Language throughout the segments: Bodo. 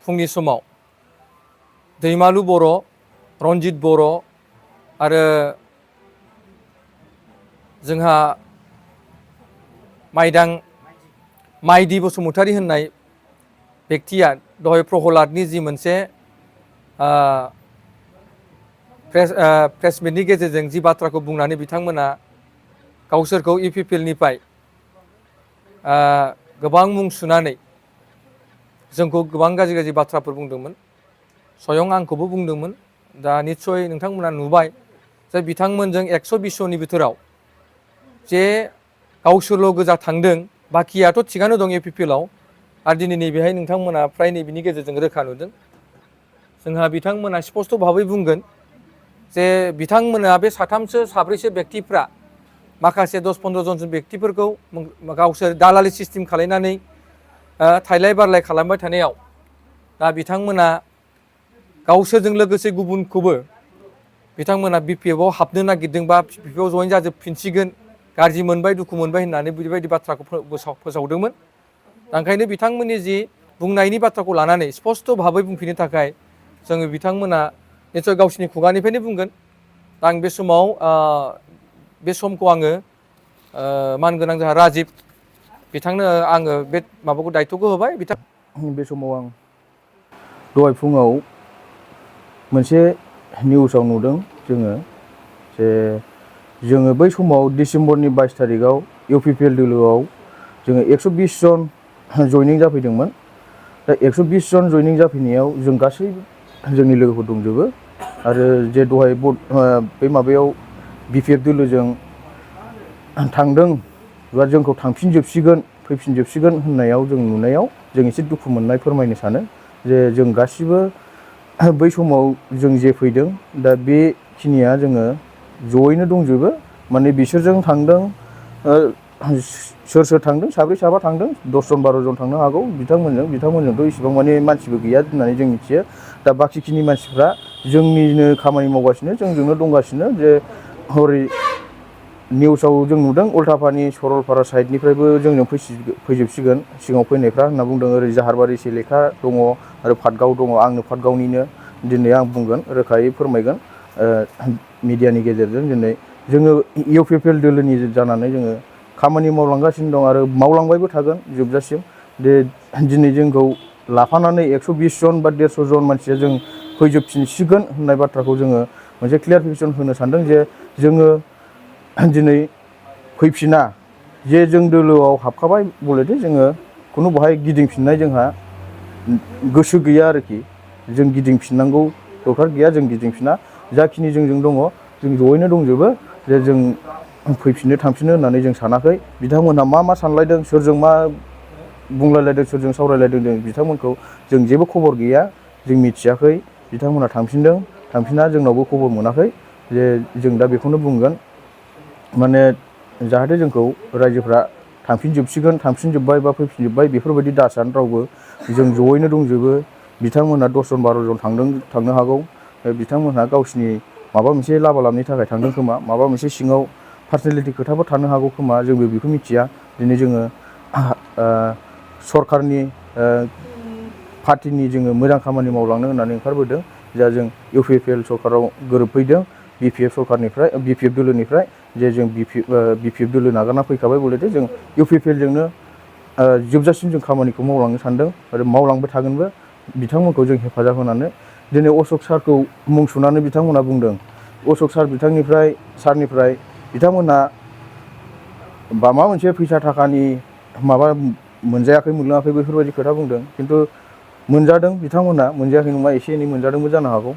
फुंनि समाव दैमालु बर', रनजित बर' आरो जोंहा माइदि बसुमतारी होननाय बेक्तिया दहाय प्रहलादनि जि मोनसे प्रेस मिटनि गेजेरजों जि बाथ्राखौ बुंनानै बिथांमोना गावसोरखौ इउपिपिएलनिफ्राय गोबां मुं सुनानै जोंखौ गोबां गाज्रि गाज्रि बाथ्राफोर बुंदोंमोन, स्वयं आंखौबो बुंदोंमोन। दा निस्सय नोंथांमोना नुबाय जे बिथांमोनजों 120 जननि बिथोराव जे गावसोरल' गोजा थांदों, बाखियाथ' थिगानो दं इउपिपिएलआव। आरो दिनै नैबेहाय नोंथांमोना फ्राय नैबेनि गेजेरजों रोखा नुदों। जोंहा बिथांमोना स्पष्ट भाबै बुंगोन जे बिथांमोना बे साथामसो साब्रैसो बेक्तिफ्रा माखासे 10-15 जनसो बेक्तिफोरखौ गावसोर दालालि सिस्टेम खालायनानै थायलाय बारलाय खालामबाय थानायाव दा बिथांमोना गावसोरजों लोगोसे गुबुनखौबो बिथांमोना बिपिएफआव हाबनो नागिरदों बा बिपिएफआव जइन जाजोबफिनसिगोन, गाज्रि मोनबाय दुखु मोनबाय होननानै बेबायदि बाथ्राखौ फोसावदोंमोन। दा ओंखायनो बिथांमोननि जि बुंनायनि बाथ्राखौ लानानै स्पष्ट भाबै बुंफिननो थाखाय जोङो बिथांमोना निस्सय गावसिनि खुगानिफ्रायनो बुंगोन। दा आं बे समाव बे समखौ आङो मानगोनां जोंहा राजिब बिथांनो आङो बे माबाखौ दायथ'खौ होबाय। बे समाव आं दहाय फुङाव मोनसे निउसाव नुदों जोङो जे जोङो बै समाव डिसेम्बरनि 22 तारिखआव इउपिपिएल दोलोआव जोङो 120 जन जयनिं जाफैदोंमोन। दा 120 जन जयनिं जाफैनायाव जों गासैबो जोंनि लोगोफोर दंजोबो आरो जे दहाय बे माबायाव बिपिएफ दोलोजों थांदों बा जोंखौ थांफिनजोबसिगोन फैफिनजोबसिगोन होननायाव जों नुनायाव जों एसे दुखु मोननाय फोरमायनो सानो जे जों गासिबो बै समाव जों जे फैदों दा बेखिनिया जोङो जयैनो दंजोबो। माने बिसोरजों थांदों, सोर सोर थांदों, साब्रै साबा थांदों, 10 जन 12 जन थांनो हागौ बिथांमोनजोंथ' इसिबां माने मानसिबो गैया होननानै जों मिथियो। दा बाखिखिनि मानसिफ्रा जोंनिनो खामानि मावगासिनो, जोंजोंनो दंगासिनो। जे हरै निउसाव जों नुदों उल्थापानि सरलपारा साइडनिफ्रायबो जोंजों फैजोबसिगोन सिगाङाव फैनायफ्रा होनना बुंदों। ओरै जाहारबारि सेलेखा दङ आरो पाटगाव दङ। आंनो पाटगावनिनो दिनै आं बुंगोन, रोखायै फोरमायगोन मिडियानि गेजेरजों। दिनै जोङो इउपिपिएल दोलोनि जानानै जोङो खामानि मावलांगासिनो दं आरो मावलांबायबो थागोन जोबजासिम। दिनै जोंखौ लाफानानै 120 जन बा 150 जन मानसिया जों फैजोबफिनसिगोन होननाय बाथ्राखौ जोङो मोनसे क्लियारिफिकेसन होनो सानदों जे जोङो दिनै फैफिना, जे जों दोलोआव हाबखाबाय बलेथे जोङो खुनु बहाय गिदिंफिननाय जोंहा गोसो गैया आरोखि। जों गिदिंफिननांगौ दरखार गैया, जों गिदिंफिना। जाखिनि जोंजों दङ जों जयैनो दंजोबो। जे जों फैफिननो थांफिनो होननानै जों सानाखै। बिथांमोनहा मा सानलायदों, सोरजों मा बुंलायलायदों, सोरजों सावरायलायदों, जों बिथांमोनखौ जों जेबो खबर गैया, जों मिथियाखै। बिथांमोनहा थांफिनदों थांफिना जोंनावबो खबर मोनाखै। जे जों दा बेखौनो बुंगोन माने जाहाथे जोंखौ रायजोफ्रा थांफिनजोब्बाय बा फैफिनजोब्बाय बेफोरबायदि दासान रावबो। जों जयैनो दंजोबो। बिथांमोनहा 10 जन 12 जन थांनो हागौ। बिथांमोनहा गावसिनि माबा मोनसे लाबा लाबनि थाखाय थांदों खोमा, माबा मोनसे सिङाव पार्सनेलिटि खोथाफोर थानो हागौ खोमा, जोंबो बेखौ मिथिया। दिनै जोङो सरकारनि पार्टिनि जोङो मोजां खामानि मावलांनो होननानै ओंखारबोदों। जा जों इउपिपिएल सरकाराव गोरोबफैदों बिपिएफ दोलोनिफ्राय जे जों बिपिएफ दोलो नागारना फैखाबाय बलेथे जों इउपिपिएलजोंनो जोबजासिम जों खामानिखौ मावलांनो सानदों आरो मावलांबाय थागोनबो। बिथांमोनखौ जों हेफाजाब होनानै दिनै अशक सारखौ मुं सुनानै बिथांमोनहा बुंदों, अशक सारनिफ्राय बिथांमोनहा माबा मोनसे फैसा थाखानि माबा मोनलोङाखै बेफोरबायदि खोथा बुंदों। खिन्थु मोनजादों, बिथांमोनहा मोनजायाखै नङा, एसे एनै मोनजादोंबो जानो हागौ।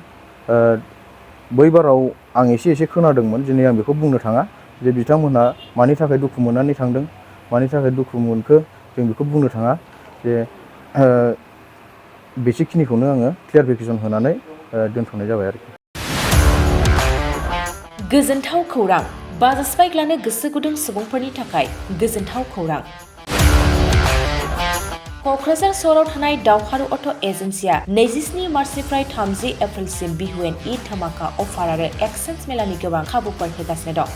बै बाराव आं एसे खोनादोंमोन, दिनै आं बेखौ बुंनो थाङा जे बिथांमोनहा मानि थाखाय दुखु मोननानै थांदों, मानि थाखाय दुखु मोनखो जों बेखौ बुंनो थाङा। जे बेसेखिनिखौनो आङो क्लियारिफिकेसन होनानै दोनथ'नाय जाबाय आरोखि। गोजोनथाव खौरां, बाजाज बाइक लानो गोसो गुदुं सुबुंफोरनि थाखाय गोजोनथाव खौरां। क'क्राझार सहराव थानाय दावहारु अट' एजेन्सिया 27 मार्चनिफ्राय 30 एप्रिलसिम बिहुएन ईद धामाका अफार आरो एक्सचेन्ज मेलानि गोबां खाबुफोर होगासिनो दं।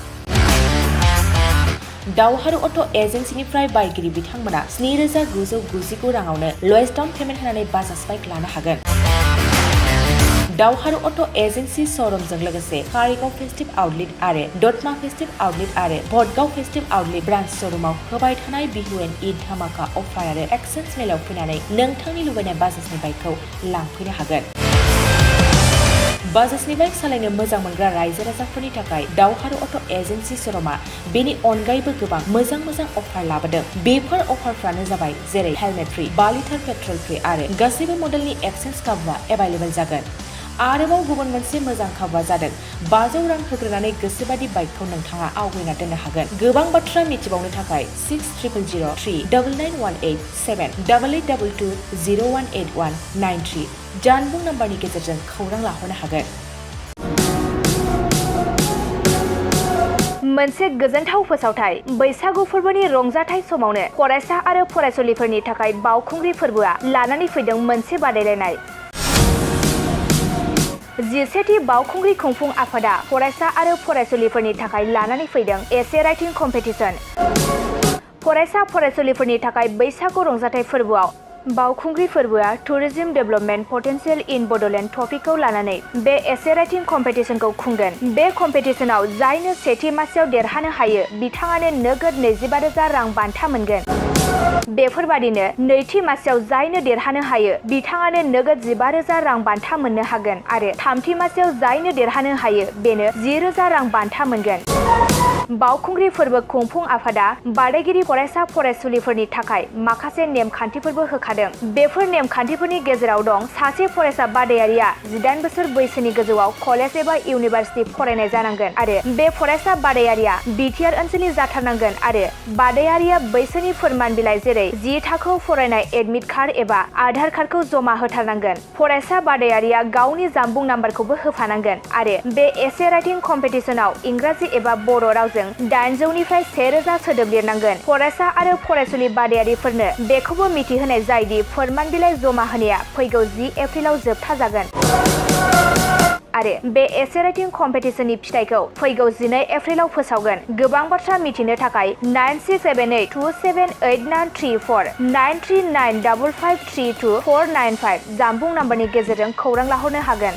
दावहारु अट' एजेन्सिनिफ्राय बायगिरि बिथांमोना 7,999 राङावनो लवेस्ट डाउन पेमेन्ट होनानै बाजाज बाइक लानो हागोन। दावहारु अट' एजेन्सि श'रुमजों लोगोसे कारिगाव फेस्टिभ आउटलेट आरो दतमा फेस्टिभ आउटलेट आरो भटगाव फेस्टिभ आउटलेट ब्रान्च श'रुमाव होबाय थानाय बिहु एन्ड ईद धामाका अफार आरो एक्सचेन्ज मेलाव फैनानै नोंथांनि लुबैनाय बाजाजनि बाइकखौ लांफैनो हागोन। बाजाजनि बाइक सालायनो मोजां मोनग्रा रायजो राजाफोरनि थाखाय दावहारु अट' एजेन्सि श'रुमा बेनि अनगायैबो गोबां मोजां अफार लाबोदों। बेफोर अफारफ्रानो जाबाय जेरै helmet free, 2 litre petrol free आरो गासैबो मडेलनि एक्सचेन्ज खाबुआ एभेलेबल जागोन। आरोबाव गुबुन मोनसे मोजां खाबुआ जादों 500 रां होग्रोनानै गोसोबादि बाइकखौ नोंथाङा आवगायना दोननो हागोन। गोबां बाथ्रा मिथिबावनो थाखाय 6000388822018193 जानबुं नाम्बारनि गेजेरजों खौरां लाहरनो हागोन। मोनसे गोजोनथाव फोसावथाय बैसागु फोरबोनि रंजाथाइ समावनो फरायसा आरो फरायसुलिफोरनि थाखाय बावखुंग्रि फोरबोआ लानानै फैदों मोनसे बादायलायनाय। 11थि बावखुंग्रि खुंफुं आफादा फरायसा आरो फरायसुलिफोरनि थाखाय लानानै फैदों एसे राइटिं कम्पिटिशन। फरायसा फरायसुलिफोरनि थाखाय बैसागु रंजाथाइ फोरबोआव बावखुंग्रि फोरबोआ टुरिज्म डेभेलपमेन्ट पटेन्सियेल इन बड'लेण्ड टपिकखौ लानानै बे एसे राइटिं कम्पिटिशनखौ खुंगोन। बे कम्पिटिशनाव जायनो सेथि मासियाव देरहानो हायो बिथाङानो नोगोद 25,000 रां बान्था मोनगोन। बेफोरबादिनो नैथि मासियाव जायनो देरहानो हायो बिथाङानो नोगोद 15,000 रां बान्था मोननो हागोन आरो थामथि मासियाव जायनो देरहानो हायो बेनो 10,000 रां बान्था मोनगोन। बावखुंग्रि फोरबो खुंफुं आफादा बादायगिरि फरायसा फरायसुलिफोरनि थाखाय माखासे नेमखान्थिफोरबो होखादों। बेफोर नेमखान्थिफोरनि गेजेराव दं सासे फरायसा बादायारिया 18 बोसोर बैसोनि गोजौआव कलेज एबा इउनिभार्सिटि फरायनाय जानांगोन आरो बे फरायसा बादायारिया बिटिआर ओनसोलनि जाथारनांगोन आरो बादायारिया बैसोनि फोरमान बिलाइ जेरै 10 थाखोआव फरायनाय एडमिट कार्ड एबा आधार कार्डखौ जमा होथारनांगोन। फरायसा बादायारिया गावनि जानबुं नाम्बारखौबो होफानांगोन आरो बे एसे राइटिं कम्पिटिशनाव इंराजि एबा बर' रावजों 800निफ्राय 1000 सोदोब लिरनांगोन। फरायसा आरो फरायसुलि बादायारिफोरनो बेखौबो मिथिहोनाय जायोदि फोरमान बिलाइ जमा होनाया फैगौ 10 एप्रिलाव जोबथा जागोन आरो बे एसे राइटिं कम्पिटिशननि फिथाइखौ फैगौ 12 एप्रिलाव फोसावगोन। गोबां बाथ्रा मिथिनो थाखाय 9678278934 9395532495 जानबुं नाम्बारनि गेजेरजों खौरां लाहरनो हागोन।